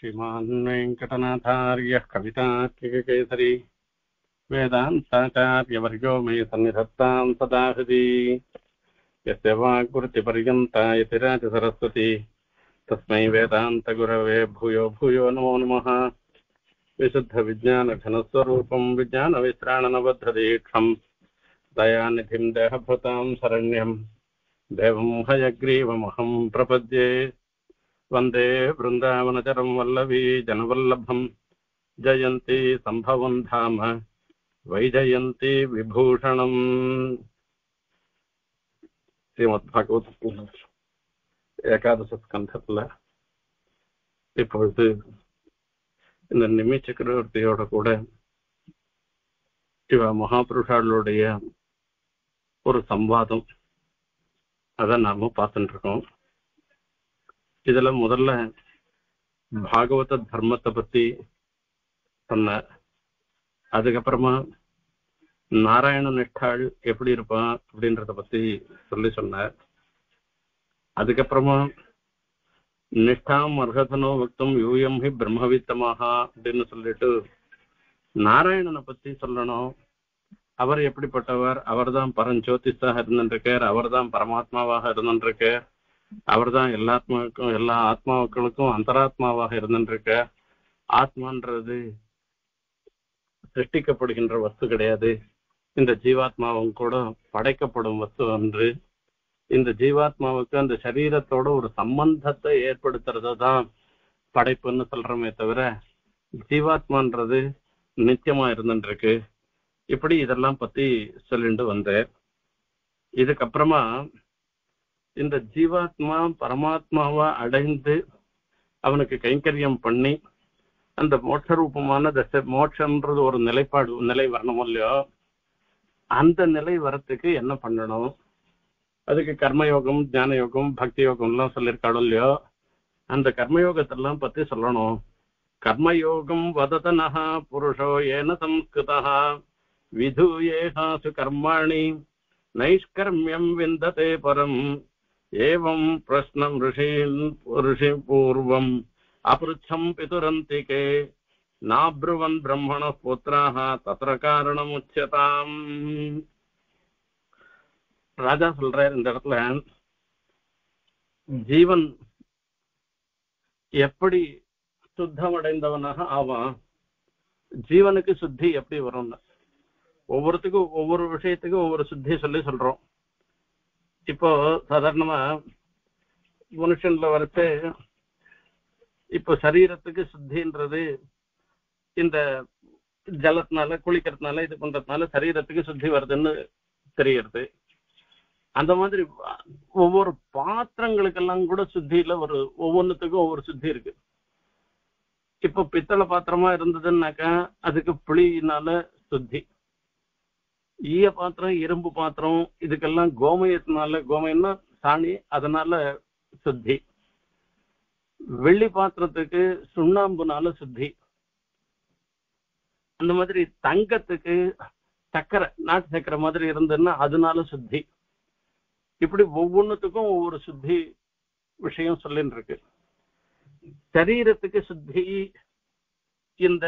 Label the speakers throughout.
Speaker 1: श्रीमान् वेङ्कटनाथार्यः कवितार्किककेसरी वेदान्ताचार्यवर्यो मे सन्निधत्तां सदा हृदि यस्य वाग्वृत्तिपर्यन्ता यतिराजसरस्वती तस्मै वेदान्तगुरवे भूयो भूयो नमो नमः। विशुद्धविज्ञानघनस्वरूपं विज्ञानविश्राणनबद्धदीक्षं दयानिधिं देहभृतां शरण्यं देवं हयग्रीवमहं प्रपद्ये। वन्दे वृन्दावनचरं वल्लवी जनवल्लभं जयन्ती सम्भवं धाम वैजयन्ती विभूषणम्। ஸ்ரீமத்பாகவத ஏகாதச ஸ்கந்தத்துல இப்பொழுது இந்த நிமி சக்கரவர்த்தியோட கூட இவ மகாபுருஷாளுடைய ஒரு சம்வாதம் அதை நாம பார்த்துட்டு இருக்கோம். இதுல முதல்ல பாகவத தர்மத்தை பத்தி சொன்ன, அதுக்கப்புறமா நாராயண நிஷ்டாள் எப்படி இருப்பான் அப்படின்றத பத்தி சொன்னார். அதுக்கப்புறமா நிஷ்டாம் அர்ஹதனோ வக்தும் யூயம் ஹி பிரம்மவித்தமாக அப்படின்னு சொல்லிட்டு நாராயணனை பத்தி சொல்லணும். அவர் எப்படிப்பட்டவர், அவர் தான் பரஞ்சோதிஷாக இருந்துருக்கார், அவர் தான் பரமாத்மாவாக இருந்துருக்கார், அவர் தான் எல்லா ஆத்மாக்களுக்கும் அந்தராத்மாவாக இருந்துருக்க. ஆத்மான்றது சிருஷ்டிக்கப்படுகின்ற வஸ்து கிடையாது, இந்த ஜீவாத்மாவும் கூட படைக்கப்படும் வஸ்து ஒன்று. இந்த ஜீவாத்மாவுக்கு அந்த சரீரத்தோட ஒரு சம்பந்தத்தை ஏற்படுத்துறது தான் படைப்புன்னு சொல்றோமே தவிர ஜீவாத்மான்றது நித்தியமா இருந்துருக்கு. இப்படி இதெல்லாம் பத்தி சொல்லிட்டு வந்தேன். இதுக்கப்புறமா இந்த ஜீவாத்மா பரமாத்மாவா அடைந்து அவனுக்கு கைங்கரியம் பண்ணி அந்த மோட்ச ரூபமான மோட்சன்றது ஒரு நிலை வரணும் இல்லையோ, அந்த நிலை வரத்துக்கு என்ன பண்ணணும், அதுக்கு கர்மயோகம் ஞான யோகம் பக்தி யோகம் எல்லாம் சொல்லியிருக்காளோ இல்லையோ, அந்த கர்மயோகத்தெல்லாம் பத்தி சொல்லணும். கர்மயோகம் வததனஹா புருஷோ ஏன சம்ஸ்கிருதா விதூயேஹாசு கர்மாணி நைஷ்கர்மியம் விந்ததே பரம் ஏவம் பிரஷ்னம் ரிஷி பூர்வம் அபிருச்சம் பிதுரந்திகே நாப்ருவன் பிரம்மண புத்திராக தத்ர காரணம் உச்சதாம். ராஜா சொல்றார் இந்த இடத்துல, ஜீவன் எப்படி சுத்தமடைந்தவனாக ஆவான், ஜீவனுக்கு சுத்தி எப்படி வரும். ஒவ்வொருத்துக்கும் ஒவ்வொரு விஷயத்துக்கும் ஒவ்வொரு சுத்தி சொல்றோம். இப்போ சாதாரணமா மனுஷன்ல வரச்சு இப்போ சரீரத்துக்கு சுத்தின்றது இந்த ஜலத்தினால குளிக்கிறதுனால இது பண்றதுனால சரீரத்துக்கு சுத்தி வருதுன்னு தெரியுது. அந்த மாதிரி ஒவ்வொரு பாத்திரங்களுக்கெல்லாம் கூட சுத்தியில ஒவ்வொன்றுத்துக்கும் ஒவ்வொரு சுத்தி இருக்கு. இப்போ பித்தளை பாத்திரமா இருந்ததுன்னாக்கா அதுக்கு புளியினால சுத்தி, ஈய பாத்திரம் இரும்பு பாத்திரம் இதுக்கெல்லாம் கோமயத்தினால, கோமயம்னா சாணி, அதனால சுத்தி. வெள்ளி பாத்திரத்துக்கு சுண்ணாம்புனால சுத்தி. அந்த மாதிரி தங்கத்துக்கு சக்கரை, நாட்டு சக்கரை மாதிரி இருந்ததுன்னா அதனால சுத்தி. இப்படி ஒவ்வொன்றுத்துக்கும் ஒவ்வொரு சுத்தி விஷயம் சொல்லின்னு இருக்கு. சரீரத்துக்கு சுத்தி இந்த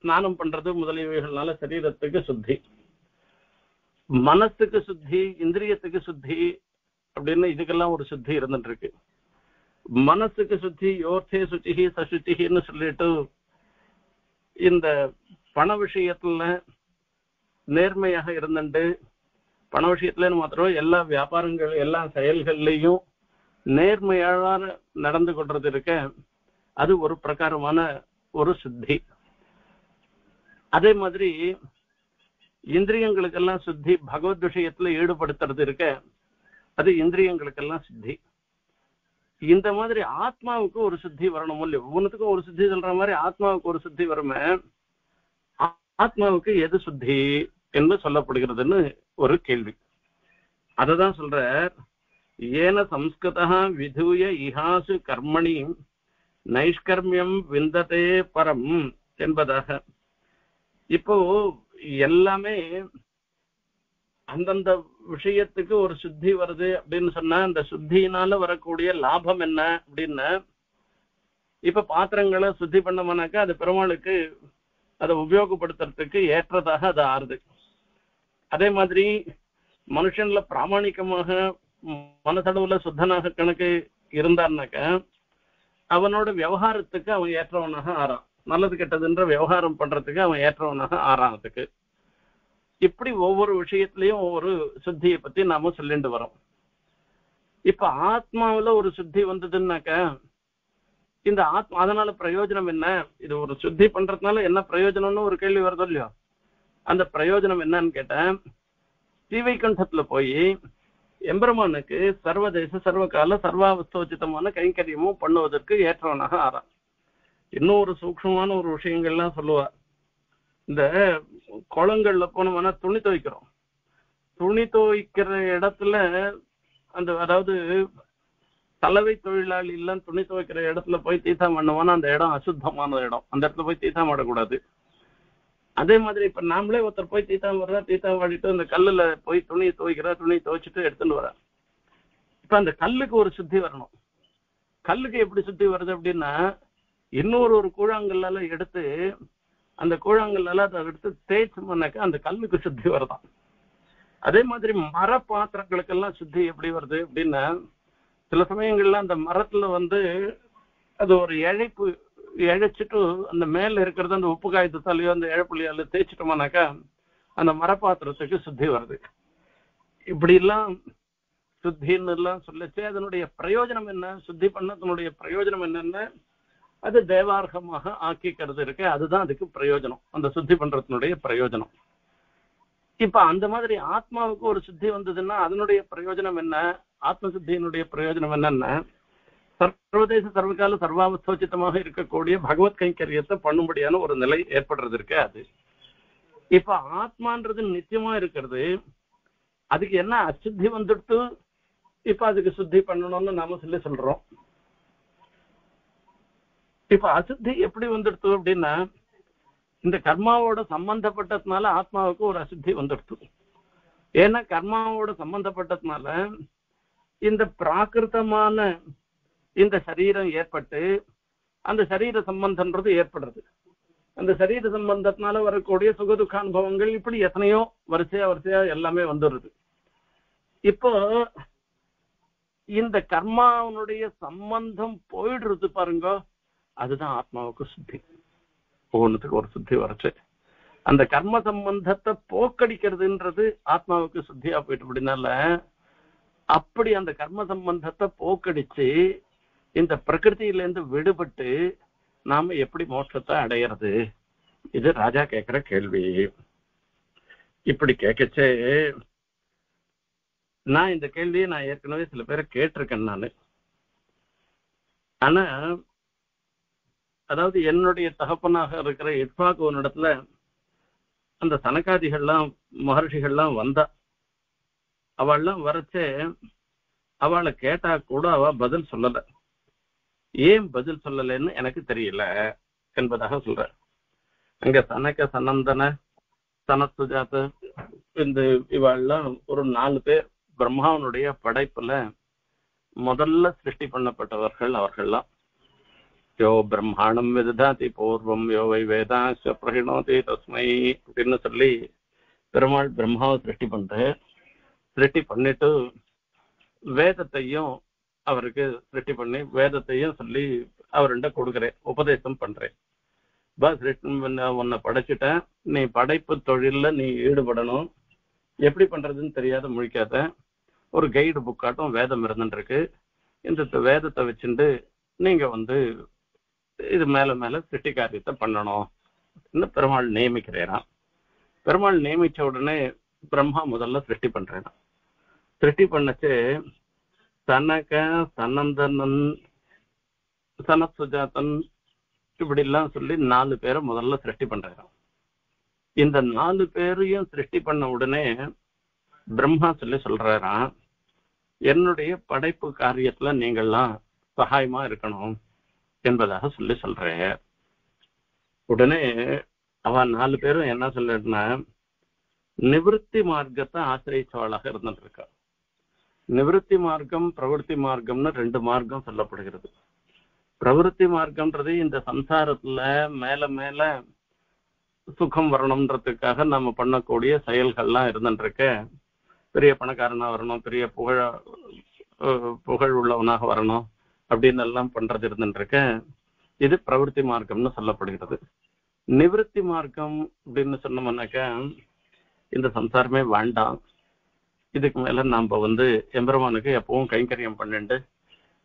Speaker 1: ஸ்நானம் பண்றது முதலியவைகள்னால சரீரத்துக்கு சுத்தி, மனசுக்கு சுத்தி, இந்திரியத்துக்கு சுத்தி அப்படின்னு இதுக்கெல்லாம் ஒரு சுத்தி இருந்துட்டு இருக்கு. மனசுக்கு சுத்தி யோர்த்தே சுச்சிஹி சசுச்சின்னு சொல்லிட்டு இந்த பண விஷயத்துல நேர்மையாக இருந்துட்டு, பண விஷயத்துல மாத்திரம் எல்லா வியாபாரங்கள் எல்லா செயல்கள்லையும் நேர்மையாக நடந்து கொள்றது இருக்க, அது ஒரு பிரகாரமான ஒரு சுத்தி. அதே மாதிரி இந்திரியங்களுக்கெல்லாம் சுத்தி பகவத் விஷயத்துல ஈடுபடுத்துறது இருக்க, அது இந்திரியங்களுக்கெல்லாம் சுத்தி. இந்த மாதிரி ஆத்மாவுக்கு ஒரு சுத்தி வரணும் இல்லையா, ஒவ்வொன்றுத்துக்கும் ஒரு சுத்தி சொல்ற மாதிரி ஆத்மாவுக்கு ஒரு சுத்தி வருமே. ஆத்மாவுக்கு எது சுத்தி என்று சொல்லப்படுகிறதுன்னு ஒரு கேள்வி. அததான் சொல்ற, ஏன சம்ஸ்கிருதா விதூய இஹாசு கர்மணி நைஷ்கர்மியம் விந்ததே பரம் என்பதாக. இப்போ எல்லாமே அந்தந்த விஷயத்துக்கு ஒரு சுத்தி வருது அப்படின்னு சொன்னா, அந்த சுத்தியினால வரக்கூடிய லாபம் என்ன அப்படின்னா, இப்ப பாத்திரங்களை சுத்தி பண்ணோம்னாக்கா அது பெருமாளுக்கு அதை உபயோகப்படுத்துறதுக்கு ஏற்றதாக அது ஆறுது. அதே மாதிரி மனுஷன்ல பிராமணிகமாக மனசளவுல சுத்தனாக கணக்கு இருந்தான்னாக்க அவனோட விவகாரத்துக்கு அவன் ஏற்றவனாக ஆறான். நல்லது கெட்டதுன்ற விவகாரம் பண்றதுக்கு அவன் ஏற்றவனாக ஆறானதுக்கு. இப்படி ஒவ்வொரு விஷயத்திலையும் ஒவ்வொரு சுத்தியை பத்தி நாம சொல்லிட்டு வரோம். இப்ப ஆத்மாவில ஒரு சுத்தி வந்ததுன்னாக்க இந்த ஆத்மா அதனால பிரயோஜனம் என்ன, இது ஒரு சுத்தி பண்றதுனால என்ன பிரயோஜனம்னு ஒரு கேள்வி வருதோ இல்லையோ. அந்த பிரயோஜனம் என்னன்னு கேட்டேன், ஸ்ரீவைகுண்டத்துல போய் எம்பெருமானுக்கு சர்வதேச சர்வகால சர்வாவஸ்தோச்சிதமான கைங்கரியமும் பண்ணுவதற்கு ஏற்றவனாக ஆறான். இன்னும் ஒரு சூக்ஷமான ஒரு விஷயங்கள்லாம் சொல்லுவா. இந்த குளங்கள்ல போனோம்னா துணி துவைக்கிறோம். துணி துவைக்கிற இடத்துல அந்த அதாவது தலைவை தொழிலாளி எல்லாம் துணி துவைக்கிற இடத்துல போய் தீர்த்தம் பண்ணுவோம்னா அந்த இடம் அசுத்தமான இடம், அந்த இடத்துல போய் தீர்த்தம் ஆடக்கூடாது. அதே மாதிரி இப்ப நாமளே ஒருத்தர் போய் தீர்த்தம் வர்றா, தீர்த்தம் வாடிட்டு அந்த கல்லுல போய் துணி துவைக்கிறா, துணி துவைச்சிட்டு எடுத்துட்டு வர. இப்ப அந்த கல்லுக்கு ஒரு சுத்தி வரணும். கல்லுக்கு எப்படி சுத்தி வருது அப்படின்னா, இன்னொரு கூழாங்கல்லால எடுத்து அந்த கூழாங்கல்லால அதை எடுத்து தேய்ச்சோம்னாக்கா அந்த கல்லுக்கு சுத்தி வருதான். அதே மாதிரி மர பாத்திரங்களுக்கெல்லாம் சுத்தி எப்படி வருது அப்படின்னா, சில சமயங்கள்ல அந்த மரத்துல அது ஒரு இழைச்சிட்டு அந்த மேல இருக்கிறது அந்த உப்பு காயத்தாலேயோ அந்த இழப்புலியால தேய்ச்சிட்டோம்னாக்கா அந்த மரப்பாத்திரத்துக்கு சுத்தி வருது. இப்படி எல்லாம் சுத்தின்னு எல்லாம் சொல்லச்சு. அதனுடைய பிரயோஜனம் என்ன, சுத்தி பண்ணதனுடைய பிரயோஜனம் என்னன்னா அது தேவார்கமாக ஆக்கிக்கிறது இருக்கு, அதுதான் அதுக்கு பிரயோஜனம், அந்த சுத்தி பண்றதுனுடைய பிரயோஜனம். இப்ப அந்த மாதிரி ஆத்மாவுக்கு ஒரு சுத்தி வந்ததுன்னா அதனுடைய பிரயோஜனம் என்ன, ஆத்ம சுத்தியினுடைய பிரயோஜனம் என்னன்னா சர்வதேச சர்வகால சர்வாவஸ்தோச்சிதமாக இருக்கக்கூடிய பகவத் கைங்கரியத்தை பண்ணும்படியான ஒரு நிலை ஏற்படுறது இருக்கு. அது இப்ப ஆத்மான்றது நித்தியமா இருக்கிறது, அதுக்கு என்ன அசுத்தி வந்துட்டு இப்ப அதுக்கு சுத்தி பண்ணணும்னு நாம சொல்றோம். இப்ப அசுத்தி எப்படி வந்துடுத்து அப்படின்னா, இந்த கர்மாவோட சம்பந்தப்பட்டதுனால ஆத்மாவுக்கு ஒரு அசுத்தி வந்துடுத்து. ஏன்னா கர்மாவோட சம்பந்தப்பட்டதுனால இந்த பிராகிருத்தமான இந்த சரீரம் ஏற்பட்டு அந்த சரீர சம்பந்தம்ன்றது ஏற்படுறது. அந்த சரீர சம்பந்தத்தினால வரக்கூடிய சுகதுக்க அனுபவங்கள் இப்படி எத்தனையோ வரிசையா எல்லாமே வந்துடுது. இப்போ இந்த கர்மாவனுடைய சம்பந்தம் போயிடுறது பாருங்க, அதுதான் ஆத்மாவுக்கு சுத்தி. ஒவ்வொன்றுத்துக்கு ஒரு சுத்தி வரைச்சு அந்த கர்ம சம்பந்தத்தை போக்கடிக்கிறதுன்றது ஆத்மாவுக்கு சுத்தியா போயிட்டு அப்படின்னால அப்படி அந்த கர்ம சம்பந்தத்தை போக்கடிச்சு இந்த பிரகிருதியிலேருந்து விடுபட்டு நாம எப்படி மோட்சத்தை அடையிறது, இது ராஜா கேட்கிற கேள்வி. இப்படி கேட்கச்சே நான் இந்த கேள்வியை நான் ஏற்கனவே சில பேரை கேட்டிருக்கேன் நானு. ஆனா அதாவது என்னுடைய தகப்பனாக இருக்கிற இட்பாகோனிடத்துல அந்த சனகாதிகள்லாம் மகர்ஷிகள்லாம் வந்தா, அவள்லாம் வரைச்சே அவளை கேட்டா கூட அவ பதில் சொல்லல. ஏன் பதில் சொல்லலைன்னு எனக்கு தெரியல என்பதாக சொல்ற. அங்க சனக சனந்தன சனசுஜாத இந்த இவெல்லாம் ஒரு 4 பேர் பிரம்மாவனுடைய படைப்புல முதல்ல சிருஷ்டி பண்ணப்பட்டவர்கள். அவர்கள்லாம் யோ பிரம்மாண்டம் விததாதி பூர்வம் யோ வை வேதாச பிரகிணோதி தஸ்மை அப்படின்னு சொல்லி பெருமாள் பிரம்மாவை சிருஷ்டி பண்ணிட்டு வேதத்தையும் அவருக்கு சிருஷ்டி பண்ணி வேதத்தையும் சொல்லி அவர்கிட்ட கொடுக்குறேன், உபதேசம் பண்றேன். உன்னை படைச்சிட்டேன், நீ படைப்பு தொழில நீ ஈடுபடணும், எப்படி பண்றதுன்னு தெரியாத முழிக்காத, ஒரு கைடு புக்காட்டும் வேதம் இருந்துருக்கு, இந்த வேதத்தை வச்சுட்டு நீங்க இது மேல மேல சிருஷ்டி காரியத்தை பண்ணணும் இன்னும் பெருமாள் நியமிக்கிறேன். பெருமாள் நியமிச்ச உடனே பிரம்மா முதல்ல சிருஷ்டி பண்றேன். சிருஷ்டி பண்ணச்சு சனக சனந்தனன் சனசுஜாதன் இப்படி எல்லாம் சொல்லி 4 பேரை முதல்ல சிருஷ்டி பண்றாங்க. இந்த 4 பேரையும் சிருஷ்டி பண்ண உடனே பிரம்மா சொல்றாராம், என்னுடைய படைப்பு காரியத்துல நீங்கள்லாம் சகாயமா இருக்கணும் என்பதாக சொல்றேன். உடனே அவ 4 பேரும் என்ன சொல்லிட்டுனா நிவர்த்தி மார்க்கத்தை ஆசிரியச்சவளாக இருந்துட்டு இருக்கா. நிவர்த்தி மார்க்கம் பிரவருத்தி மார்க்கம்னு 2 மார்க்கம் சொல்லப்படுகிறது. பிரவருத்தி மார்க்கம்ன்றது இந்த சம்சாரத்துல மேல மேல சுகம் வரணும்ன்றதுக்காக நம்ம பண்ணக்கூடிய செயல்கள்லாம் இருந்துருக்க. பெரிய பணக்காரனா வரணும், பெரிய புகழ் உள்ளவனாக வரணும் அப்படின்னு எல்லாம் பண்றது இருந்துருக்க. இது பிரவருத்தி மார்க்கம்னு சொல்லப்படுகிறது. நிவர்த்தி மார்க்கம் அப்படின்னு சொன்னோம்னாக்கா, இந்த சம்சாரமே வேண்டாம், இதுக்கு மேல நாம எம்பெருமானுக்கு எப்பவும் கைங்கரியம் பண்ணிட்டு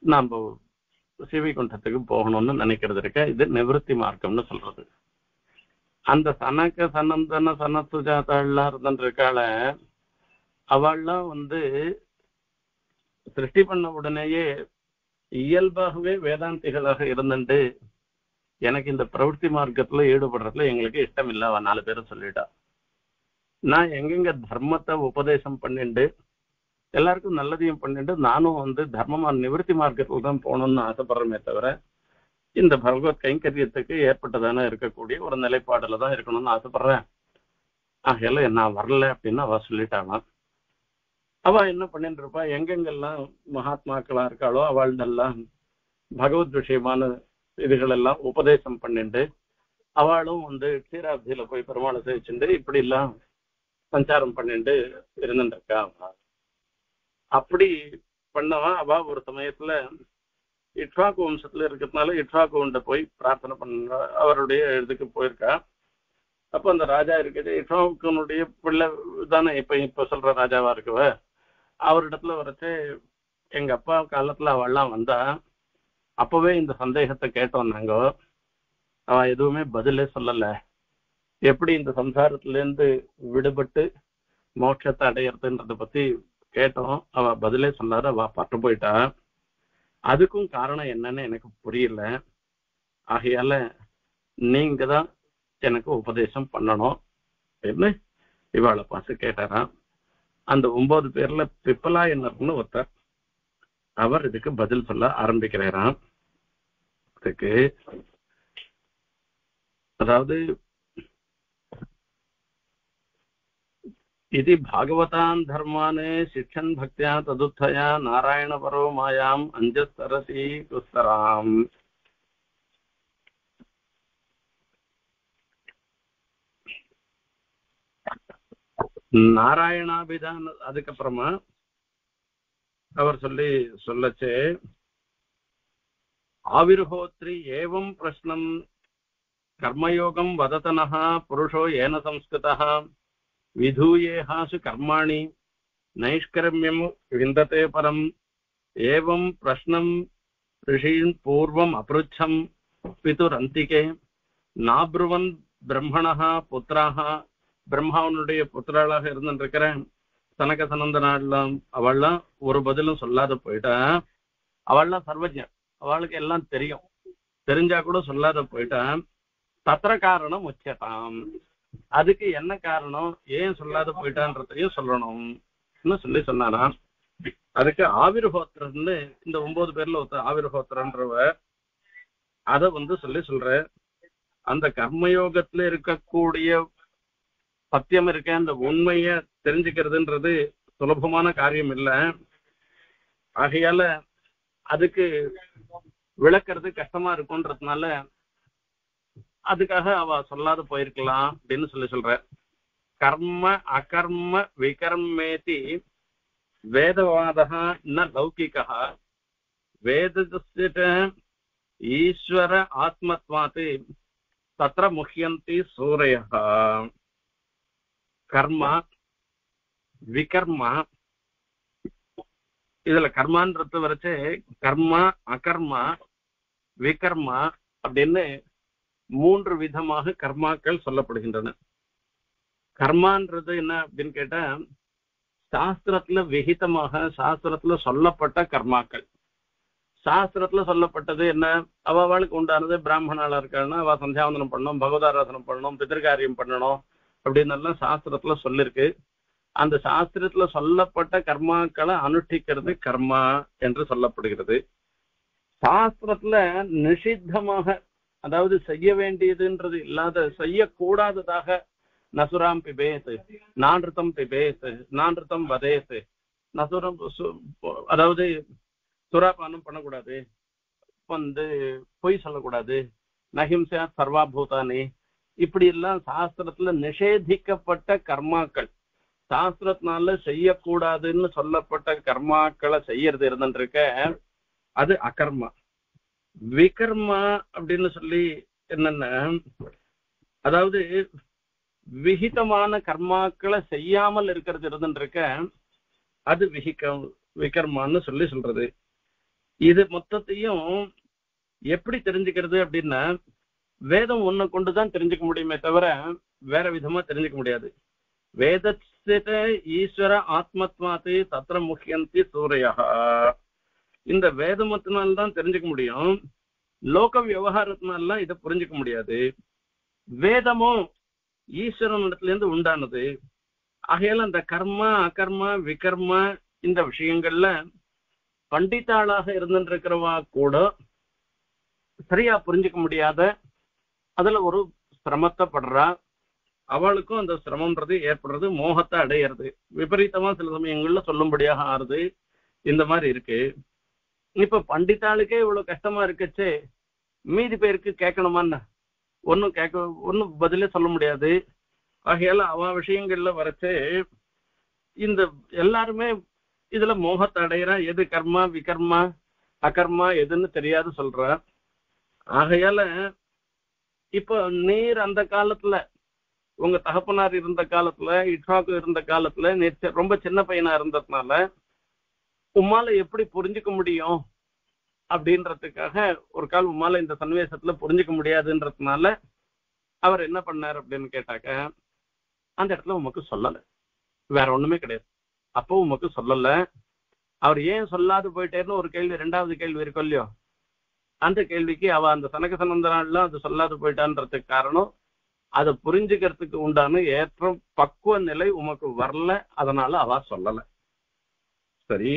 Speaker 1: நாம சிவைகுண்டத்துக்கு போகணும்னு நினைக்கிறது இருக்க. இது நிவர்த்தி மார்க்கம்னு சொல்றது. அந்த சனக சனந்தன சனத்துஜாத்தாள்லாம் இருந்துருக்காள, அவள்லாம் சிருஷ்டி பண்ண உடனேயே இயல்பாகவே வேதாந்திகளாக இருந்துட்டு எனக்கு இந்த பிரவருத்தி மார்க்கத்துல ஈடுபடுறதுல எங்களுக்கு இஷ்டம் இல்ல, அவ 4 பேரும் சொல்லிட்டா. நான் எங்கெங்க தர்மத்தை உபதேசம் பண்ணிட்டு எல்லாருக்கும் நல்லதையும் பண்ணிட்டு நானும் தர்மமா நிவர்த்தி மார்க்கத்துல தான் போகணும்னு ஆசைப்படுறமே தவிர இந்த பகவத் கைங்கரியத்துக்கு ஏற்பட்டதானே இருக்கக்கூடிய ஒரு நிலைப்பாடுல தான் இருக்கணும்னு ஆசைப்படுறேன். ஆகையால நான் வரல அப்படின்னு அவ சொல்லிட்டாளாம். அவ என்ன பண்ணிட்டு இருப்பா, எங்கெங்கெல்லாம் மகாத்மாக்களா இருக்காளோ அவள்தெல்லாம் பகவத் விஷயமான இதுகள் எல்லாம் உபதேசம் பண்ணிட்டு அவளும் க்ஷீராப்தியில போய் பெருமாளை சேவிச்சுட்டு இப்படி எல்லாம் சஞ்சாரம் பண்ணிட்டு இருந்துருக்கா. அப்படி பண்ணவா அவ ஒரு சமயத்துல இட்வாக்கு வம்சத்துல இருக்கிறதுனால இட்வாக்கு போய் பிரார்த்தனை பண்ண அவருடைய இதுக்கு போயிருக்கா. அப்ப அந்த ராஜா இருக்குது இட்வாக்குனுடைய பிள்ளை தானே இப்ப சொல்ற ராஜாவா இருக்குவ. அவரிடத்துல வரைச்சு எங்க அப்பா காலத்துல அவள்லாம் வந்தா அப்பவே இந்த சந்தேகத்தை கேட்டோம் நாங்க. அவ எதுவுமே பதிலே சொல்லல. எப்படி இந்த சம்சாரத்துல இருந்து விடுபட்டு மோட்சத்தை அடையறதுன்றத பத்தி கேட்டோம். அவ பதிலே சொல்லாத அவ பட்டு போயிட்டா. அதுக்கும் காரணம் என்னன்னு எனக்கு புரியல. ஆகையால நீங்க தான் எனக்கு உபதேசம் பண்ணணும் அப்படின்னு இவாளை பாசு கேட்டாராம். அந்த 9 பேர்ல பிப்பலாயனர்னு ஒருத்தர், அவர் இதுக்கு பதில் சொல்ல ஆரம்பிக்கிறாராம். அதுக்கு அதாவது இது பாகவதான் தர்மானே சிக்ஷன் பக்தியா ததுத்தயா நாராயண பரோ மாயாம் அஞ்சஸ்தரதி குஸ்தராம். நாராயணாபிதான் அதுக்கப்புறமா அவர் சொல்லச்சே ஆவிர்ஹோத்ரி ஏவம் பிரஷ்னம் கர்மயோகம் வததனஹ புருஷோ ஏன சம்ஸ்கிருதஹ விதூயேஹாசு கர்மாணி நைஷ்கர்மியம் விந்ததே பரம் ஏவம் பிரஷ்னம் ரிஷீன் பூர்வம் அப்ருச்சம் பிதுரந்திகே நாப்ருவன் பிரம்மணஹ புத்திராஹ. பிரம்மாவனுடைய புத்திராளாக இருந்துருக்கிற சனக சனந்தனாலாம் அவள்லாம் ஒரு பதிலும் சொல்லாத போயிட்டா. அவள்லாம் சர்வஜன், அவளுக்கு எல்லாம் தெரியும், தெரிஞ்சா கூட சொல்லாத போயிட்டா. தத்திர காரணம் உச்சதாம், அதுக்கு என்ன காரணம், ஏன் சொல்லாத போயிட்டான்றதையும் சொல்லணும்னு சொன்னாராம். அதுக்கு ஆவிர்ஹோத்திரன்னு இந்த 9 பேர்ல ஒருத்தர் ஆவிர்ஹோத்திரன்றவ அத சொல்ற அந்த கர்மயோகத்துல இருக்கக்கூடிய சத்தியம் இருக்க அந்த உண்மைய தெரிஞ்சுக்கிறதுன்றது சுலபமான காரியம் இல்ல. ஆகையால அதுக்கு விளக்குறது கஷ்டமா இருக்கும்ன்றதுனால அதுக்காக அவ சொல்லாத போயிருக்கலாம் அப்படின்னு சொல்ற. கர்ம அகர்ம விகர்மேதி வேதவாதா ந லௌகிகா வேதஸ்ய ஈஸ்வர ஆத்மத்வாத் தத்ர முஹ்யந்தி சூரயः. கர்மா விகர்மா, இதுல கர்மான்றது வரைச்சு கர்மா அகர்மா விகர்மா அப்படின்னு 3 விதமாக கர்மாக்கள் சொல்லப்படுகின்றன. கர்மான்றது என்ன அப்படின்னு கேட்டா சாஸ்திரத்துல விகிதமாக சாஸ்திரத்துல சொல்லப்பட்ட கர்மாக்கள். சாஸ்திரத்துல சொல்லப்பட்டது என்ன, அவளுக்கு உண்டானது பிராமணாளா இருக்கான்னா அவ சந்தியாவந்தனம் பண்ணணும், பகவதாராதனம் பண்ணணும், பிதர்காரியம் பண்ணணும் அப்படின்னு எல்லாம் சாஸ்திரத்துல சொல்லிருக்கு. அந்த சாஸ்திரத்துல சொல்லப்பட்ட கர்மாக்களை அனுஷ்டிக்கிறது கர்மா என்று சொல்லப்படுகிறது. சாஸ்திரத்துல நிஷித்தமாக, அதாவது செய்ய வேண்டியதுன்றது இல்லாத செய்யக்கூடாததாக நசுராம் பிபேத் நான்ருத்தம் பிபேத் நான்ருத்தம் வதேத் நசுரம், அதாவது சுராபானம் பண்ணக்கூடாது, பொய் சொல்லக்கூடாது, நஹிம்சா சர்வாபூதானி, இப்படி எல்லாம் சாஸ்திரத்துல நிஷேதிக்கப்பட்ட கர்மாக்கள், சாஸ்திரத்தினால செய்யக்கூடாதுன்னு சொல்லப்பட்ட கர்மாக்களை செய்யறது இருந்துருக்க அது அகர்மா. விகர்மா அப்படின்னு சொல்லி என்னன்னா, அதாவது விகிதமான கர்மாக்களை செய்யாமல் இருக்கிறது இருந்துருக்க அது விகர்மான்னு சொல்றது. இது மொத்தத்தையும் எப்படி தெரிஞ்சுக்கிறது அப்படின்னா, வேதம் ஒன்ன கொண்டுதான் தெரிஞ்சுக்க முடியுமே தவிர வேற விதமா தெரிஞ்சுக்க முடியாது. வேதஸ்த ஈஸ்வர ஆத்மத்வாத்து தத்திர முக்கியந்தி சூரையா, இந்த வேதமத்தினால்தான் தெரிஞ்சுக்க முடியும். லோக விவகாரத்தினாலாம் இதை புரிஞ்சுக்க முடியாது. வேதமும் ஈஸ்வரனிடத்துல இருந்து உண்டானது. ஆகையால அந்த கர்மா அகர்மா விகர்மா இந்த விஷயங்கள்ல பண்டிதாளாக இருந்துருக்கிறவா கூட சரியா புரிஞ்சுக்க முடியாத, அதுல ஒரு சிரமத்தை படுறா. அவளுக்கும் அந்த சிரமம்ன்றது ஏற்படுறது, மோகத்தை அடையிறது, விபரீதமா சில சமயங்கள்ல சொல்லும்படியாக ஆறுது. இந்த மாதிரி இருக்கு. இப்ப பண்டிதாளுக்கே இவ்வளவு கஷ்டமா இருக்குச்சே, மீதி பேருக்கு கேட்கணுமான்னு ஒன்னும் பதிலே சொல்ல முடியாது. ஆகையால அவ விஷயங்கள்ல வரைச்சு இந்த எல்லாருமே இதுல மோகத்தை அடையிறா. எது கர்மா விகர்மா அகர்மா எதுன்னு தெரியாது சொல்ற. ஆகையால இப்ப நீர் அந்த காலத்துல, உங்க தகப்பனார் இருந்த காலத்துல, இட்சாக்கு இருந்த காலத்துல நீர் ரொம்ப சின்ன பையனா இருந்ததுனால உம்மால எப்படி புரிஞ்சுக்க முடியும் அப்படின்றதுக்காக ஒரு கால் உம்மால இந்த சன்னிவேசத்துல புரிஞ்சுக்க முடியாதுன்றதுனால அவர் என்ன பண்ணார் அப்படின்னு கேட்டாக்க, அந்த இடத்துல உமக்கு சொல்லல, வேற ஒண்ணுமே கிடையாது. அப்போ உமக்கு சொல்லல. அவர் ஏன் சொல்லாது போயிட்டேன்னு ஒரு கேள்வி, ரெண்டாவது கேள்வி இருக்கும் இல்லையோ, அந்த கேள்விக்கு அவ அந்த சனக சனந்தனாலாம் அது சொல்லாது போயிட்டான்றதுக்கு காரணம், அதை புரிஞ்சுக்கிறதுக்கு உண்டான ஏற்ற பக்குவ நிலை உமக்கு வரல, அதனால அவ சொல்லல. சரி,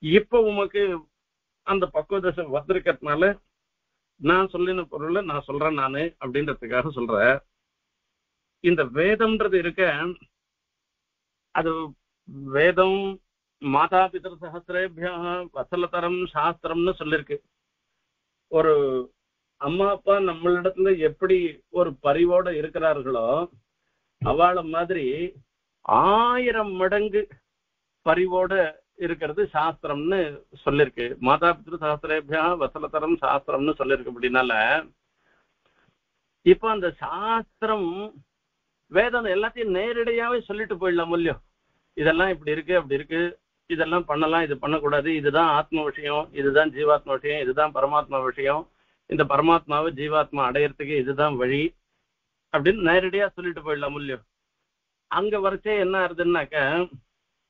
Speaker 1: இப்ப உமக்கு அந்த பக்குவ தசை வந்திருக்கிறதுனால நான் சொல்லின பொருளை நான் சொல்றேன் நானு அப்படின்றதுக்காக சொல்ற. இந்த வேதம்ன்றது இருக்க, அது வேதம் மாதா பிதர் சஹசிரேபியா வசலதரம் சாஸ்திரம்னு சொல்லிருக்கு. ஒரு அம்மா அப்பா நம்மளிடத்துல எப்படி ஒரு பரிவோட இருக்கிறார்களோ அவள மாதிரி 1000 மடங்கு பரிவோட இருக்கிறது சாஸ்திரம்னு சொல்லிருக்கு. மாதா பித்ரு சாஸ்திரேபியா வசலதரம் சாஸ்திரம்னு சொல்லிருக்கு. அப்படின்னால இப்ப அந்த சாஸ்திரம் வேதம் எல்லாத்தையும் நேரடியாவே சொல்லிட்டு போயிடலாம் இல்லையோ, இதெல்லாம் இப்படி இருக்கு அப்படி இருக்கு, இதெல்லாம் பண்ணலாம் இது பண்ணக்கூடாது, இதுதான் ஆத்ம விஷயம், இதுதான் ஜீவாத்மா விஷயம், இதுதான் பரமாத்மா விஷயம், இந்த பரமாத்மாவை ஜீவாத்மா அடையறதுக்கு இதுதான் வழி அப்படின்னு நேரடியா சொல்லிட்டு போயிடலாம் இல்லையோ. அங்க வரைச்சே என்ன ஆகுதுன்னாக்க,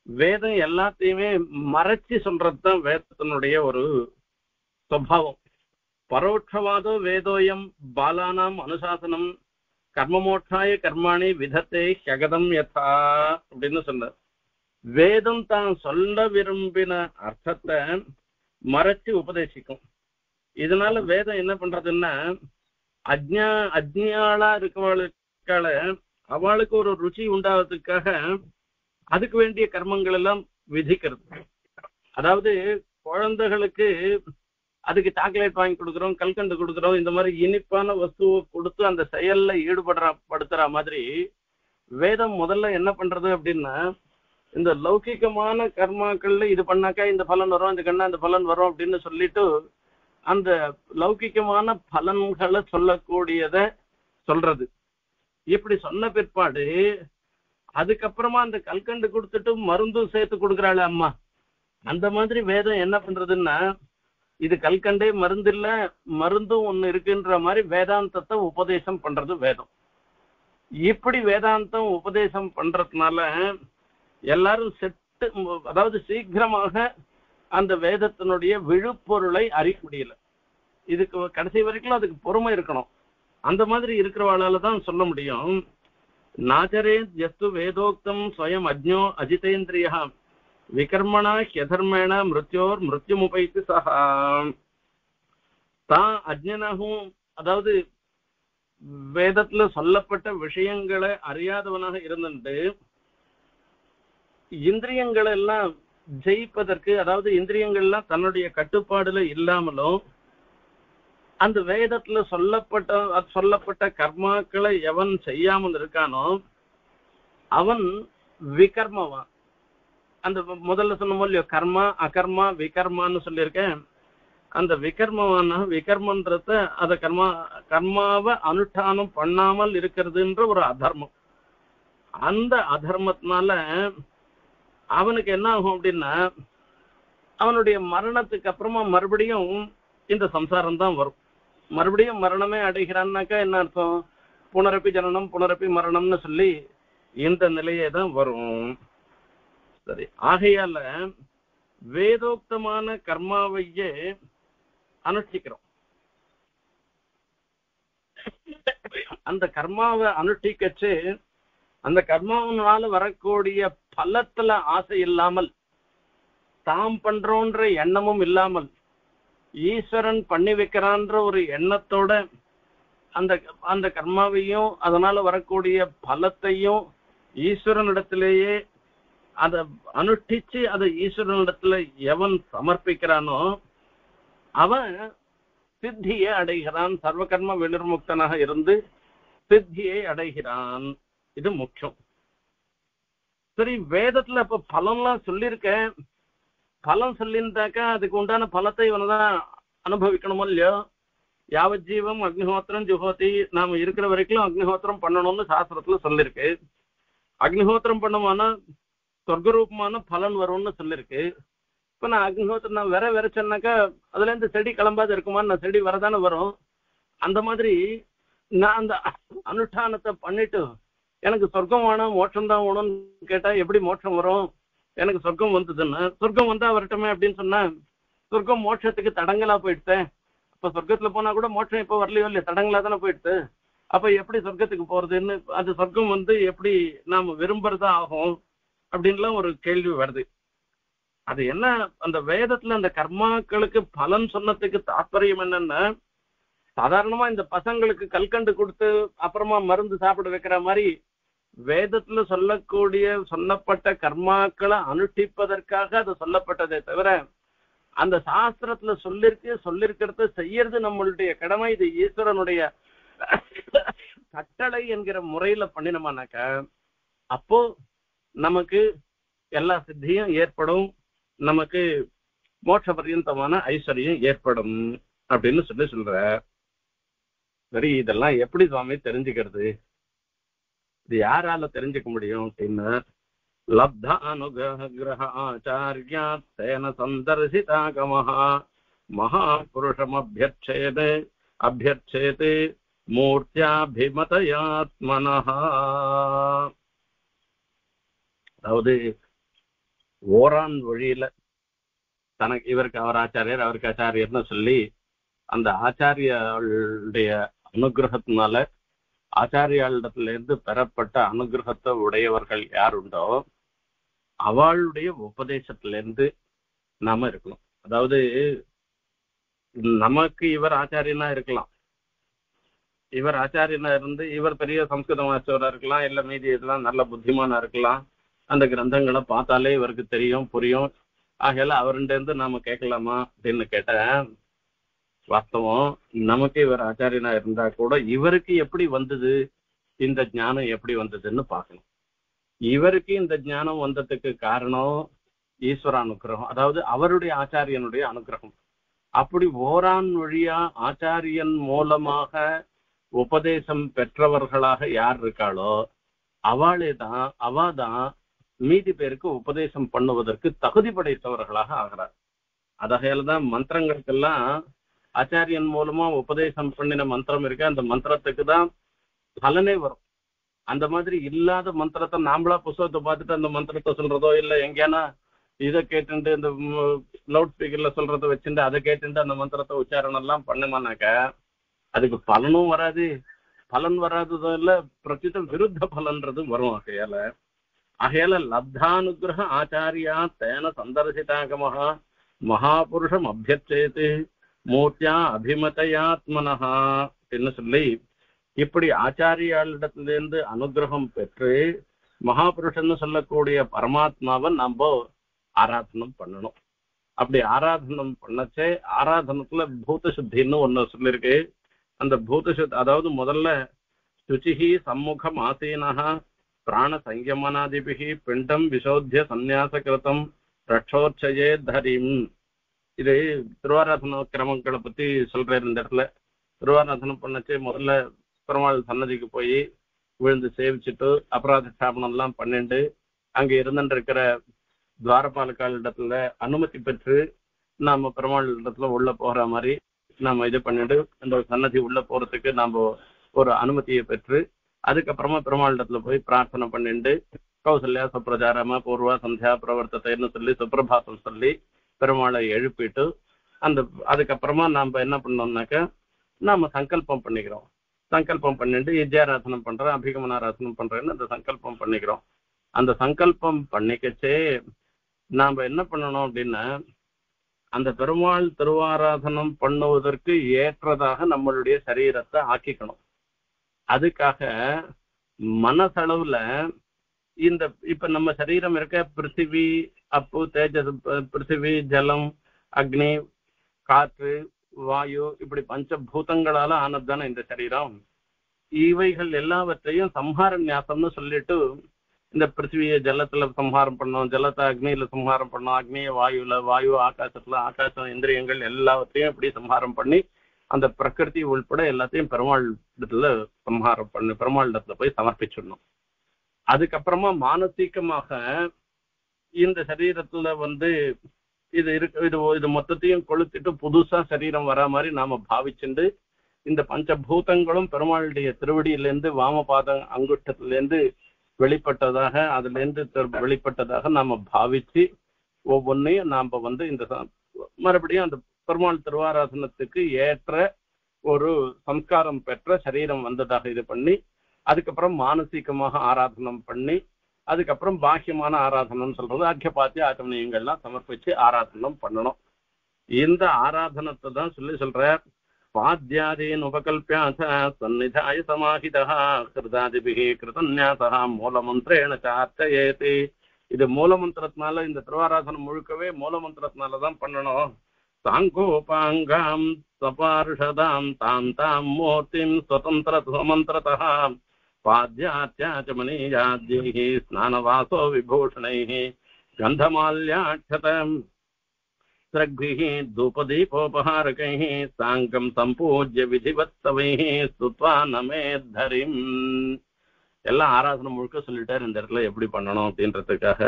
Speaker 1: வேதம் எல்லாத்தையுமே மறைச்சு சொல்றதுதான் வேதத்தினுடைய ஒரு சுபாவம். பரோட்சவாதோ வேதோயம் பாலானாம் அனுசாசனம் கர்மமோட்சாய கர்மாணி விதத்தை ஹகதம் யதா அப்படின்னு சொன்னார். வேதம் தான் சொல்ல விரும்பின அர்த்தத்தை மறைச்சு உபதேசிக்கும். இதனால வேதம் என்ன பண்றதுன்னா, அஜ்ஞாளா இருக்கவாளுக்கால அவளுக்கு ஒரு ருச்சி உண்டாவதுக்காக அதுக்கு வேண்டிய கர்மங்கள் எல்லாம் விதிக்கிறது. அதாவது குழந்தைகளுக்கு அதுக்கு சாக்லேட் வாங்கி கொடுக்குறோம், கல்கண்டு கொடுக்குறோம், இந்த மாதிரி இனிப்பான வஸ்துவை கொடுத்து அந்த செயல்ல ஈடுபடுத்துற மாதிரி வேதம் முதல்ல என்ன பண்றது அப்படின்னா, இந்த லௌகிகமான கர்மாக்கள்ல இது பண்ணாக்கா இந்த பலன் வரும், இந்த கண்ணா இந்த பலன் வரும் அப்படின்னு சொல்லிட்டு அந்த லௌகிகமான பலன்களை சொல்லக்கூடியத சொல்றது. இப்படி சொன்ன பிற்பாடு அதுக்கப்புறமா அந்த கல்கண்டு கொடுத்துட்டு மருந்தும் சேர்த்து கொடுக்குறாள் அம்மா. அந்த மாதிரி வேதம் என்ன பண்றதுன்னா, இது கல்கண்டே மருந்து இல்ல, மருந்தும் ஒண்ணு இருக்குன்ற மாதிரி வேதாந்தத்தை உபதேசம் பண்றது வேதம். இப்படி வேதாந்தம் உபதேசம் பண்றதுனால எல்லாரும் அதாவது சீக்கிரமாக அந்த வேதத்தினுடைய விழுப்பொருளை அறிய முடியல. இதுக்கு கடைசி வரைக்கும் அதுக்கு பொறுமை இருக்கணும். அந்த மாதிரி இருக்கிறவாளால தான் சொல்ல முடியும். நாச்சரே ஜஸ்து வேதோக்தம் ஸ்வயம் அஜ்ஞோ அஜிதேந்திரியா விகர்மணா ஹ்யதர்மேண மிருத்யோர் மிருத்யுமுபைத்து சஹா. தான் அஜ்ஞனாகும், அதாவது வேதத்துல சொல்லப்பட்ட விஷயங்களை அறியாதவனாக இருந்துட்டு இந்திரியங்களை எல்லாம் ஜெயிப்பதற்கு, அதாவது இந்திரியங்கள்லாம் தன்னுடைய கட்டுப்பாடுல இல்லாமலும் அந்த வேதத்துல சொல்லப்பட்ட கர்மாக்களை எவன் செய்யாமல் இருக்கானோ அவன் விகர்மவான். அந்த முதல்ல சொன்ன இல்லையோ கர்மா அகர்மா விகர்மான்னு சொல்லியிருக்கேன். அந்த விகர்மன்றத அத கர்மாவை அனுஷ்டானம் பண்ணாமல் இருக்கிறதுன்ற ஒரு அதர்மம். அந்த அதர்மத்தினால அவனுக்கு என்ன ஆகும் அப்படின்னா, அவனுடைய மரணத்துக்கு அப்புறமா மறுபடியும் இந்த சம்சாரம் தான் வரும். மறுபடியும் மரணமே அடைகிறான்னாக்கா என்ன அர்த்தம்? புனரப்பி ஜனனம் புனரப்பி மரணம்னு சொல்லி இந்த நிலையே தான் வரும். சரி, ஆகையால வேதோக்தமான கர்மாவையே அனுஷ்டிக்கிறோம். அந்த கர்மாவை அனுஷ்டிக்கச்சு அந்த கர்மாவனால வரக்கூடிய பலத்துல ஆசை இல்லாமல், தாம் பண்றோன்ற எண்ணமும் இல்லாமல், ஈஸ்வரன் பண்ணி வைக்கிறான்ற ஒரு எண்ணத்தோட அந்த அந்த கர்மாவையும் அதனால வரக்கூடிய பலத்தையும் ஈஸ்வரனிடத்திலேயே அதை அனுஷ்டிச்சு அதை ஈஸ்வரனிடத்துல எவன் சமர்ப்பிக்கிறானோ அவன் சித்தியை அடைகிறான். சர்வகர்ம வினிர்முக்தனாக இருந்து சித்தியை அடைகிறான். இது முக்கியம். சரி, வேதத்துல இப்ப பலன்லாம் சொல்லியிருக்க, பலன் சொல்லியிருந்தாக்கா அதுக்கு உண்டான பலத்தை இவனதான் அனுபவிக்கணுமோ இல்லையோ? யாவஜீவம் அக்னிஹோத்திரம் ஜுஹோதி, நாம இருக்கிற வரைக்கும் அக்னிஹோத்திரம் பண்ணணும்னு சாஸ்திரத்துல சொல்லிருக்கு. அக்னிஹோத்திரம் பண்ணுமானா சொர்க்கரூபமான பலன் வரும்னு சொல்லிருக்கு. இப்ப நான் அக்னிஹோத்திரம் நான் விரைச்சேன்னாக்கா அதுல இருந்து செடி கிளம்பாது இருக்குமான்னு, நான் செடி வரதானே வரும். அந்த மாதிரி நான் அந்த அனுஷ்டானத்தை பண்ணிட்டு எனக்கு சொர்க்கம் வேணும் மோட்சம் தான் வேணும்னு கேட்டா எப்படி மோட்சம் வரும்? எனக்கு சொர்க்கம் வந்ததுன்னா, சொர்க்கம் வந்தா வரட்டுமே அப்படின்னு சொன்னா, சொர்க்கம் மோட்சத்துக்கு தடங்கலா போயிடுத்தேன். அப்ப சொர்க்கத்துல போனா கூட மோட்சம் இப்ப வரலையோ இல்லையா, தடங்கலா தானே போயிடுது. அப்ப எப்படி சொர்க்கத்துக்கு போறதுன்னு, அது சொர்க்கம் எப்படி நாம விரும்புறதா ஆகும் அப்படின்லாம் ஒரு கேள்வி வருது. அது என்ன, அந்த வேதத்துல அந்த கர்மாக்களுக்கு பலன் சொன்னதுக்கு தாற்பயம் என்னன்னா, சாதாரணமா இந்த பசங்களுக்கு கல்கண்டு கொடுத்து அப்புறமா மருந்து சாப்பிட வைக்கிற மாதிரி வேதத்துல சொல்லப்பட்ட கர்மாக்களை அனுஷ்டிப்பதற்காக அது சொல்லப்பட்டதே தவிர, அந்த சாஸ்திரத்துல சொல்லிருக்கிறத செய்யறது நம்மளுடைய கடமை, இது ஈஸ்வரனுடைய கட்டளை என்கிற முறையில பண்ணினோமானாக்க அப்போ நமக்கு எல்லா சித்தியும் ஏற்படும், நமக்கு மோட்ச பர்யந்தமான ஐஸ்வர்யம் ஏற்படும் அப்படின்னு சொல்ற. சரி, இதெல்லாம் எப்படி சுவாமி தெரிஞ்சுக்கிறது? இது யாரால தெரிஞ்சுக்க முடியும் அப்படின்னா, லப்த அனுகிரக ஆச்சாரியாத்தேன சந்தர்சிதாகமஹ மகாபுருஷம் அபியர்ச்சேத் மூர்த்தியாபிமதயாத்மனஹ. அதாவது ஓரான் வழியில தனக்கு இவருக்கு அவர் ஆச்சாரியர் அவருக்கு ஆச்சாரியர்னு சொல்லி அந்த ஆச்சாரியுடைய அனுகிரகத்தினால, ஆச்சாரியாளிடத்துல இருந்து பெறப்பட்ட அனுகிரகத்தை உடையவர்கள் யார் உண்டோ அவளுடைய உபதேசத்திலிருந்து நாம இருக்கணும். அதாவது நமக்கு இவர் ஆச்சாரியனா இருக்கலாம், இவர் ஆச்சாரியனா இருந்து இவர் பெரிய சம்ஸ்கிருத மாஸ்டரா இருக்கலாம், இல்ல மீதி இதெல்லாம் நல்ல புத்திமானா இருக்கலாம், அந்த கிரந்தங்களை பார்த்தாலே இவருக்கு தெரியும் புரியும், ஆகையால அவருண்ட இருந்து நாம கேட்கலாமா அப்படின்னு கேட்டேன். வாஸ்தவம், நமக்கு இவர் ஆச்சாரியனா இருந்தா கூட இவருக்கு எப்படி வந்தது, இந்த ஞானம் எப்படி வந்ததுன்னு பார்க்கணும். இவருக்கு இந்த ஞானம் வந்ததுக்கு காரணம் ஈஸ்வர அனுகிரகம், அதாவது அவருடைய ஆச்சாரியனுடைய அனுகிரகம். அப்படி ஓரான் வழியா ஆச்சாரியன் மூலமாக உபதேசம் பெற்றவர்களாக யார் இருக்காளோ அவாதான் மீதி பேருக்கு உபதேசம் பண்ணுவதற்கு தகுதி படைத்தவர்களாக ஆகிறார். அதையாலதான் மந்திரங்களுக்கெல்லாம் ஆச்சாரியன் மூலமா உபதேசம் பண்ணின மந்திரம் இருக்கு, அந்த மந்திரத்துக்கு தான் பலனே வரும். அந்த மாதிரி இல்லாத மந்திரத்தை நாமளா புஸ்தகத்தை பார்த்துட்டு அந்த மந்திரத்தை சொல்றதோ இல்ல எங்கேனா இதை கேட்டுட்டு இந்த லவுட் ஸ்பீக்கர்ல சொல்றதை வச்சுட்டு அதை கேட்டுட்டு அந்த மந்திரத்தை உச்சாரணம் எல்லாம் பண்ணுமானாக்க அதுக்கு பலனும் வராது, பலன் வராததோ இல்ல பிரச்சித விருத்த பலன்றது வரும். ஆகையால லப்தானுகிரக ஆச்சாரியா தேன சந்தர்சிதாகமஹ மகாபுருஷம் அபியர்ச்சேத் மூர்த்தியா அபிமதயாத்மனஹா அப்படின்னு சொல்லி, இப்படி ஆச்சாரியாளிடத்திலிருந்து அனுகிரகம் பெற்று மகாபுருஷன் சொல்லக்கூடிய பரமாத்மாவை நம்ம ஆராதனம் பண்ணணும். அப்படி ஆராதனம் பண்ணச்சே ஆராதனத்துல பூத சுத்தின்னு ஒண்ணு சொல்லிருக்கு. அந்த பூத சுத்தி அதாவது முதல்ல சுச்சிஹி சம்முகம் ஆசீனஹா பிராண சங்கமனாதிபிகி பிண்டம் விசோத்திய சந்நியாசகிருதம் ரட்சோர்ச்சயே தரிம். இது திருவாராதன கிரமங்களை பத்தி சொல்றாரு இந்த இடத்துல. திருவாராதனம் பண்ணச்சு முதல்ல பெருமாள் சன்னதிக்கு போய் விழுந்து சேவிச்சுட்டு அபராத ஸ்தாபனம் எல்லாம் பண்ணிட்டு அங்க இருந்துருக்கிற துவாரபாலக்கால் இடத்துல அனுமதி பெற்று நாம பெருமாள் இடத்துல உள்ள போற மாதிரி நாம இது பண்ணிட்டு அந்த சன்னதி உள்ள போறதுக்கு நாம ஒரு அனுமதியை பெற்று அதுக்கப்புறமா பெருமாள் இடத்துல போய் பிரார்த்தனை பண்ணிட்டு கௌசல்யா சுப்ரஜாராம பூர்வா சந்தியா பிரவர்த்தத்தைன்னு சொல்லி சுப்பிரபாதம் சொல்லி பெருமாளை எழுப்பிட்டு அந்த அதுக்கப்புறமா நாம என்ன பண்ணோம்னாக்க நாம சங்கல்பம் பண்ணிக்கிறோம். சங்கல்பம் பண்ணிட்டு வித்யாராதனம் பண்றோம், அபிகமனாராதனம் பண்றேன்னு அந்த சங்கல்பம் பண்ணிக்கிறோம். அந்த சங்கல்பம் பண்ணிக்கச்சே நாம என்ன பண்ணணும் அப்படின்னா அந்த பெருமாள் திருவாராதனம் பண்ணுவதற்கு ஏற்றதாக நம்மளுடைய சரீரத்தை ஆக்கிக்கணும். அதுக்காக மனசளவுல இந்த இப்ப நம்ம சரீரம் இருக்க பிருத்திவி, அப்பு, தேஜஸ், பிருத்திவி, ஜலம், அக்னி, காற்று, வாயு இப்படி பஞ்சபூதங்களால ஆனதுதானே இந்த சரீரம். இவைகள் எல்லாவற்றையும் சம்ஹார நியாசம்னு சொல்லிட்டு இந்த பிருத்திவியை ஜலத்துல சம்ஹாரம் பண்ணோம், ஜலத்தை அக்னியில சம்ஹாரம் பண்ணோம், அக்னியை வாயுல, வாயு ஆகாசத்துல, ஆகாசம் இந்திரியங்கள் எல்லாவற்றையும் இப்படி சம்ஹாரம் பண்ணி அந்த பிரகிருதி உள்பட எல்லாத்தையும் பெருமாள் இடத்துல சம்ஹாரம் பண்ணி பெருமாள் இடத்துல போய் சமர்ப்பிச்சிடணும். அதுக்கப்புறமா மானசீகமாக இந்த சரீரத்துல இது இருக்கு இது மொத்தத்தையும் கொளுத்திட்டு புதுசா சரீரம் வரா மாதிரி நாம பாவிச்சுண்டு இந்த பஞ்சபூதங்களும் பெருமாளுடைய திருவடியிலேருந்து வாமபாத அங்குஷ்டத்திலேருந்து வெளிப்பட்டதாக அதுல இருந்து வெளிப்பட்டதாக நாம பாவிச்சு ஒவ்வொன்னையும் நாம இந்த மறுபடியும் அந்த பெருமாள் திருவாராதனத்துக்கு ஏற்ற ஒரு சம்ஸ்காரம் பெற்ற சரீரம் வந்ததாக இது பண்ணி அதுக்கப்புறம் மானசீகமாக ஆராதனம் பண்ணி அதுக்கப்புறம் பாக்கியமான ஆராதனம் சொல்றது அர்க்கியபாத்திய ஆச்சமனியங்கள்லாம் சமர்ப்பிச்சு ஆராதனம் பண்ணணும். இந்த ஆராதனத்தை தான் சொல்ற பாத்யாதீன் உபகல்பியாச சந்நிதாய சமாஹிதா கிருதாதிபிகி கிருதன்யாசா மூலமந்திரேன சார்த்தயேதி. இது மூலமந்திரத்தினால இந்த திருவாராதனம் முழுக்கவே மூலமந்திரத்தினாலதான் பண்ணணும். சாங்கோபாங்காம் சபார்ஷதாம் தாம் தாம் மூர்த்திம் ஸ்வதந்திர சுமந்திரதா பாத்யாத்யாச்சமனீயாத்யைஹி ஸ்நானவாசோ விபூஷணைஹ கந்தமால்யாட்சதம் ஸ்ரக்பிஹ தூபதீபோபஹாரகைஹ சாங்கம் சம்பூஜ்ய விதிவத்சவைஹ ஸ்துத்வா நமேத்தரிம். எல்லாம் ஆராதனை முழுக்க சொல்லிட்டாரு இந்த இடத்துல எப்படி பண்ணணும் அப்படின்றதுக்காக.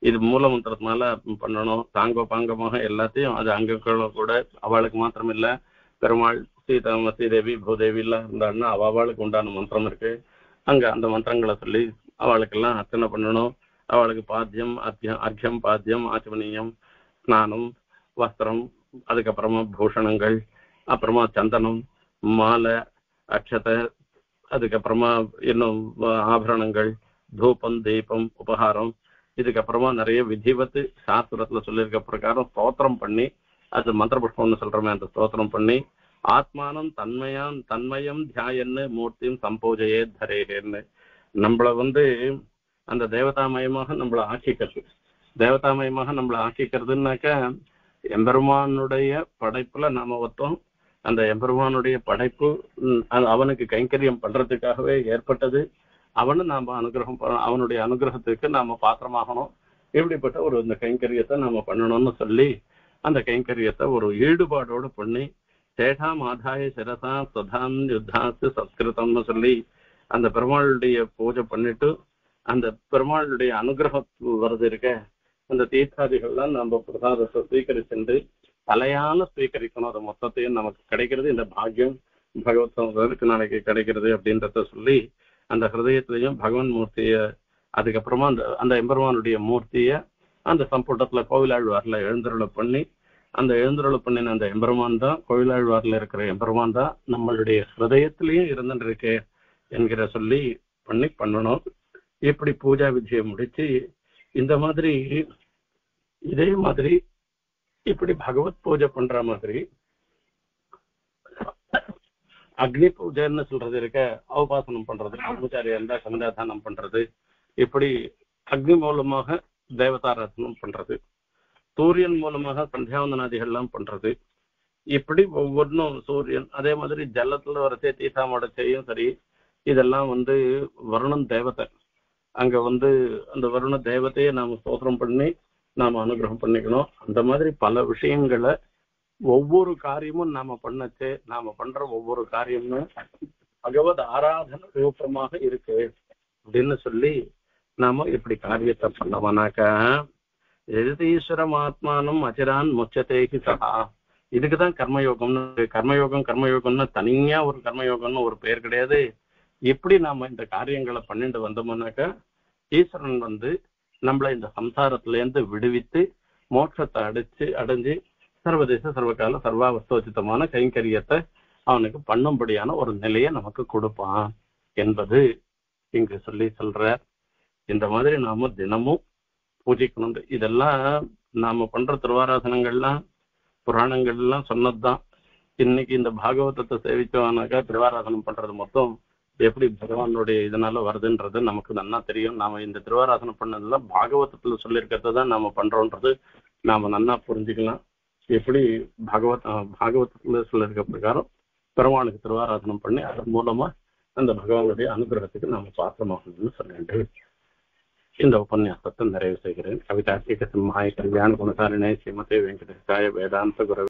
Speaker 1: இது மூலமந்திரத்தினால பண்ணணும். சாங்கோபாங்கமாக எல்லாத்தையும் அது அங்கங்கள கூட அவளுக்கு மாத்திரம் இல்ல, பெருமாள் ஸ்ரீதேவி பூதேவி எல்லாம் இருந்தாங்கன்னா அவளுக்கு உண்டான மந்திரம் இருக்கு. அங்க அந்த மந்திரங்களை சொல்லி அவளுக்கெல்லாம் அர்ச்சனை பண்ணணும். அவளுக்கு பாத்தியம் அர்க்கியம் பாத்தியம் ஆச்சமனியம் ஸ்நானம் வஸ்திரம் அதுக்கப்புறமா பூஷணங்கள் அப்புறமா சந்தனம் மாலை அக்ஷதை அதுக்கப்புறமா இன்னும் ஆபரணங்கள் தூபம் தீபம் உபகாரம் இதுக்கப்புறமா நிறைய விதிவத்து சாஸ்திரத்துல சொல்லியிருக்க பிரகாரம் ஸ்தோத்திரம் பண்ணி அது மந்திர புஷ்பம்னு சொல்றமே அந்த ஸ்தோத்திரம் பண்ணி ஆத்மானம் தன்மயம் தியாயன்னு மூர்த்தியும் சம்போஜையே தரேன்னு நம்மள அந்த தேவதாமயமாக நம்மளை ஆக்கிக்கிறது. தேவதாமயமாக நம்மளை ஆக்கிக்கிறதுனாக்க எம்பெருமானுடைய படைப்புல நாம ஒத்தோம். அந்த எம்பெருமானுடைய படைப்பு அவனுக்கு கைங்கரியம் பண்றதுக்காகவே ஏற்பட்டது. அவனு நாம அனுகிரகம் அவனுடைய அனுகிரகத்துக்கு நாம பாத்திரமாகணும். இப்படிப்பட்ட ஒரு இந்த கைங்கரியத்தை நாம பண்ணணும்னு சொல்லி அந்த கைங்கரியத்தை ஒரு ஈடுபாடோடு பண்ணி சேஷாம் ஆதாய சிரசா சுதான் யுத்தாசு சத்கிருதம்னு சொல்லி அந்த பெருமாளுடைய பூஜை பண்ணிட்டு அந்த பெருமாளுடைய அனுகிரகம் வருது இருக்க அந்த தீர்த்தாதிகள்லாம் நம்ம பிரசாதத்தை ஸ்வீகரிச்சுட்டு தலையான ஸ்வீகரிக்கணும். அது மொத்தத்தையும் நமக்கு கிடைக்கிறது இந்த பாக்கியம் பகவத் நாளைக்கு கிடைக்கிறது அப்படின்றத சொல்லி அந்த ஹிருதயத்திலையும் பகவான் மூர்த்திய அதுக்கப்புறமா அந்த எம்பெருமானுடைய மூர்த்திய அந்த சம்புட்டத்துல கோவிலாழ்வார்ல எழுந்தருளை பண்ணி அந்த எழுந்தருளை பண்ணின அந்த எம்பெருமான் தான் கோவிலாழ்வார்ல இருக்கிற எம்பெருமான் தான் நம்மளுடைய ஹிருதயத்திலையும் இருந்துட்டு இருக்கே என்கிற சொல்லி பண்ணணும். இப்படி பூஜா விதியை முடிச்சு இந்த மாதிரி இதே மாதிரி இப்படி பகவத் பூஜை பண்ற மாதிரி அக்னி பூஜைன்னு சொல்றது இருக்க அவபாசனம் பண்றது பிரம்மச்சாரியா இருந்தா சந்தியாதானம் பண்றது இப்படி அக்னி மூலமாக தேவதாராதனம் பண்றது சூரியன் மூலமாக சந்தியாவந்தனாதிகள்லாம் பண்றது. இப்படி ஒவ்வொன்றும் சூரியன், அதே மாதிரி ஜலத்துல வரச்சே தீசாமடச்சையும் சரி, இதெல்லாம் வருணன் தேவதை. அங்க அந்த வருண தேவதையை நாம ஸ்தோத்திரம் பண்ணி நாம அனுகிரகம் பண்ணிக்கணும். அந்த மாதிரி பல விஷயங்களை ஒவ்வொரு காரியமும் நாம பண்ணச்சே, நாம பண்ற ஒவ்வொரு காரியமும் பகவத் ஆராதன ரூபமாக இருக்கு அப்படின்னு சொல்லி நாம இப்படி காரியத்தை பண்ணோம்னாக்கா, எதிரீஸ்வரம் ஆத்மானம் அச்சிரான் முச்சதேகி சகா. இதுக்குதான் கர்மயோகம்னு. கர்மயோகம்னா தனியா ஒரு கர்மயோகம்னு ஒரு பெயர் கிடையாது. எப்படி நாம இந்த காரியங்களை பண்ணிட்டு வந்தோம்னாக்கா, ஈஸ்வரன் நம்மள இந்த சம்சாரத்துல இருந்து விடுவித்து மோட்சத்தை அடைஞ்சு சர்வதேச சர்வகால சர்வாவஸ்தோச்சிதமான கைங்கரியத்தை அவனுக்கு பண்ணும்படியான ஒரு நிலையை நமக்கு கொடுப்பான் என்பது இங்கு சொல்ற. இந்த மாதிரி நாம தினமும் பூஜிக்கணும். இதெல்லாம் நாம பண்ற திருவாராசனங்கள்லாம் புராணங்கள்லாம் சொன்னதுதான். இன்னைக்கு இந்த பாகவதத்தை சேவிச்சோம்னாக்கா திருவாராசனம் பண்றது மொத்தம் எப்படி பகவானுடைய இதனால வருதுன்றது நமக்கு நல்லா தெரியும். நாம இந்த திருவாராசனம் பண்ணதுல பாகவதத்துல சொல்லியிருக்கிறத தான் நாம பண்றோன்றது நாம நல்லா புரிஞ்சுக்கலாம். எப்படி பாகவதத்துல சொல்லியிருக்க பிரகாரம் பெருமானுக்கு திருவாராதனம் பண்ணி அதன் மூலமா அந்த பகவானுடைய அனுகிரகத்துக்கு நாம பாத்திரமாகணும்னு சொல்லிட்டு இந்த உபன்யாசத்தை நிறைவு செய்கிறேன். கவிதார்த்திக சிம்ஹாய கல்யாண குணசாலினே ஸ்ரீமதே வெங்கடேசாய வேதாந்த குரு